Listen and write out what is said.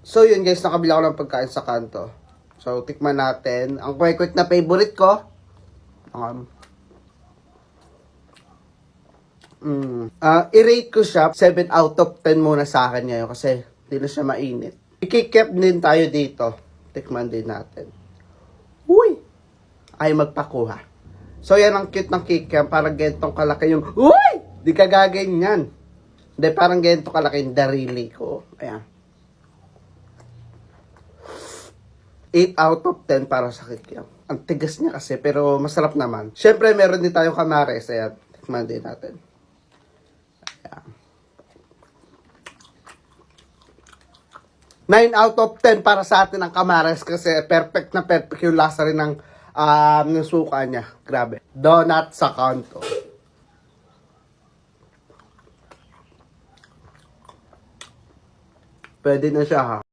So yun guys, nakabila ko ng pagkain sa kanto. So tikman natin. Ang quick na favorite ko. I-rate ko siya 7 out of 10 muna sa akin ngayon kasi hindi na siya mainit. I-keep din tayo dito. Tikman din natin. Uy! Ay magpakuha. So yan ang cute ng kikiam. Parang gentong kalaki yung uy! Di ka gaganyan. Hindi, parang gentong kalaki yung darili ko. Ayan. 8 out of 10 para sa kikiam. Ang tigas niya kasi pero masarap naman. Siyempre meron din tayong kamares. Ayan. Tikman din natin. 9 out of 10 para sa atin ang kamares kasi perfect na perfect yung lasa rin ng suka niya. Grabe. Donut sa kanto. Pwede na siya ha.